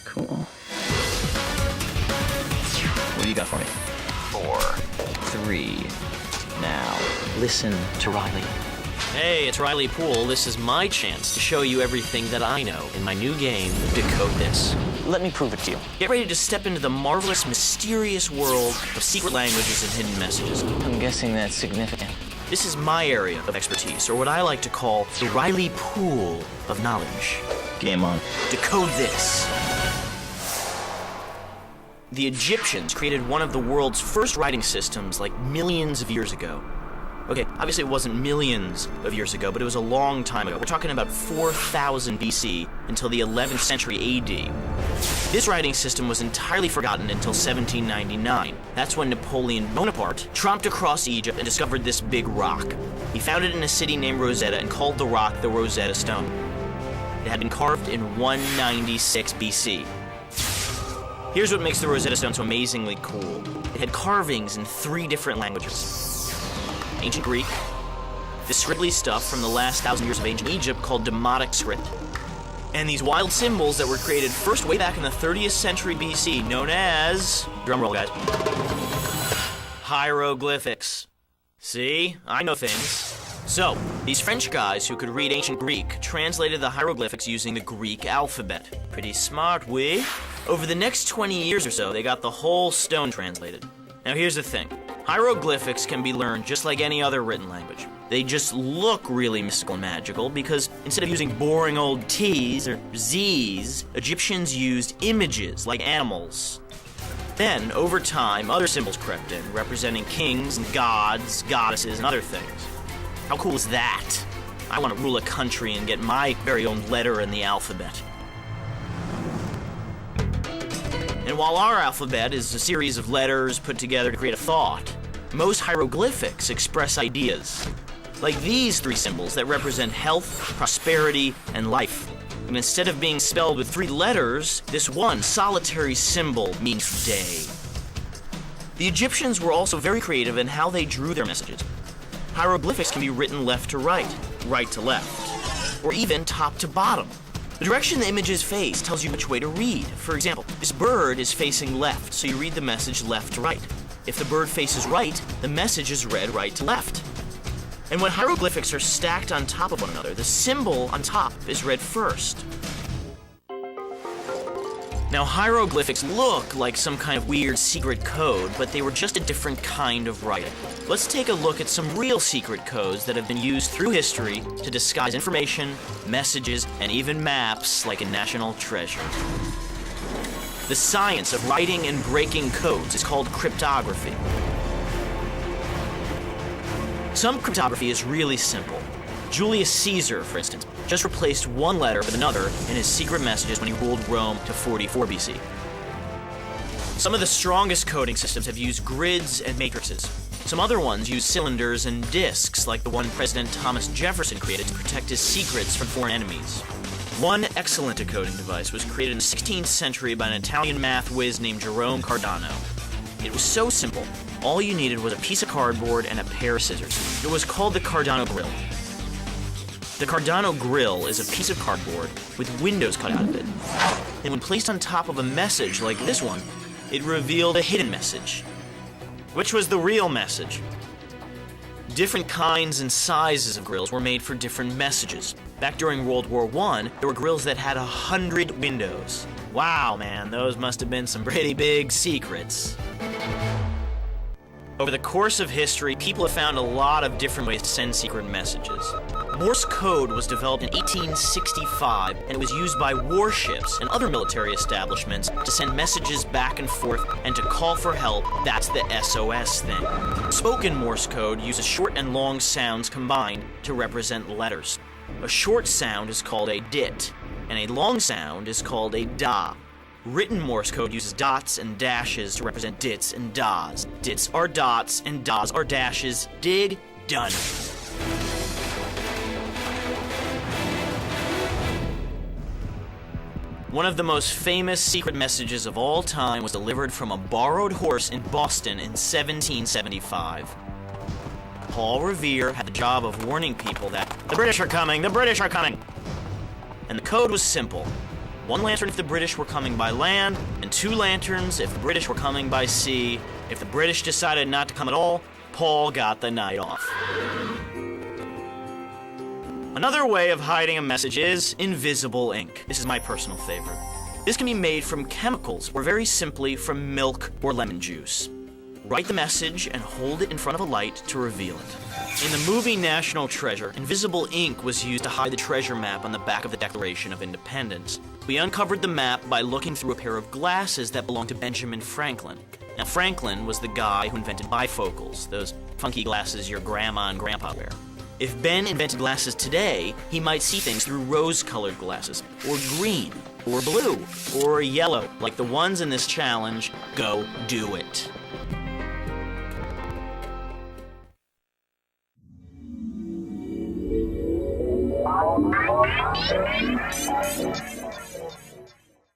Cool. What do you got for me? 4, 3. Now, listen to Riley. Hey, it's Riley Poole. This is my chance to show you everything that I know in my new game, Decode This. Let me prove it to you. Get ready to step into the marvelous, mysterious world of secret languages and hidden messages. I'm guessing that's significant. This is my area of expertise, or what I like to call the Riley Poole of knowledge. Game on. Decode This. The Egyptians created one of the world's first writing systems like millions of years ago. Okay, obviously it wasn't millions of years ago, but it was a long time ago. We're talking about 4000 BC until the 11th century AD. This writing system was entirely forgotten until 1799. That's when Napoleon Bonaparte tromped across Egypt and discovered this big rock. He found it in a city named Rosetta and called the rock the Rosetta Stone. It had been carved in 196 BC. Here's what makes the Rosetta Stone so amazingly cool. It had carvings in 3 different languages. Ancient Greek, the scribbly stuff from the last 1,000 years of ancient Egypt called Demotic script, and these wild symbols that were created first way back in the 30th century BC, known as, drumroll guys, hieroglyphics. See? I know things. So, these French guys who could read ancient Greek translated the hieroglyphics using the Greek alphabet. Pretty smart, we? Over the next 20 years or so, they got the whole stone translated. Now here's the thing. Hieroglyphics can be learned just like any other written language. They just look really mystical and magical because instead of using boring old T's or Z's, Egyptians used images like animals. Then, over time, other symbols crept in, representing kings and gods, goddesses, and other things. How cool is that? I want to rule a country and get my very own letter in the alphabet. And while our alphabet is a series of letters put together to create a thought, most hieroglyphics express ideas. Like these 3 symbols that represent health, prosperity, and life. And instead of being spelled with 3 letters, this one solitary symbol means day. The Egyptians were also very creative in how they drew their messages. Hieroglyphics can be written left to right to left, or even top to bottom. The direction the images face tells you which way to read. For example, this bird is facing left, so you read the message left to right. If the bird faces right, the message is read right to left. And when hieroglyphics are stacked on top of one another, the symbol on top is read first. Now, hieroglyphics look like some kind of weird secret code, but they were just a different kind of writing. Let's take a look at some real secret codes that have been used through history to disguise information, messages, and even maps like a national treasure. The science of writing and breaking codes is called cryptography. Some cryptography is really simple. Julius Caesar, for instance, just replaced one letter with another in his secret messages when he ruled Rome to 44 BC. Some of the strongest coding systems have used grids and matrices. Some other ones use cylinders and disks, like the one President Thomas Jefferson created to protect his secrets from foreign enemies. One excellent decoding device was created in the 16th century by an Italian math whiz named Jerome Cardano. It was so simple. All you needed was a piece of cardboard and a pair of scissors. It was called the Cardano grill. The Cardano grill is a piece of cardboard with windows cut out of it. And when placed on top of a message like this one, it revealed a hidden message. Which was the real message? Different kinds and sizes of grills were made for different messages. Back during World War I, there were grills that had 100 windows. Wow, man, those must have been some pretty big secrets. Over the course of history, people have found a lot of different ways to send secret messages. Morse code was developed in 1865, and it was used by warships and other military establishments to send messages back and forth and to call for help. That's the SOS thing. Spoken Morse code uses short and long sounds combined to represent letters. A short sound is called a dit, and a long sound is called a da. Written Morse code uses dots and dashes to represent dits and das. Dits are dots and das are dashes. Dig, done. One of the most famous secret messages of all time was delivered from a borrowed horse in Boston in 1775. Paul Revere had the job of warning people that The British are coming! The British are coming! And the code was simple. 1 lantern if the British were coming by land, and 2 lanterns if the British were coming by sea. If the British decided not to come at all, Paul got the night off. Another way of hiding a message is invisible ink. This is my personal favorite. This can be made from chemicals, or very simply from milk or lemon juice. Write the message and hold it in front of a light to reveal it. In the movie National Treasure, invisible ink was used to hide the treasure map on the back of the Declaration of Independence. We uncovered the map by looking through a pair of glasses that belonged to Benjamin Franklin. Now, Franklin was the guy who invented bifocals, those funky glasses your grandma and grandpa wear. If Ben invented glasses today, he might see things through rose-colored glasses, or green, or blue, or yellow, like the ones in this challenge. Go do it.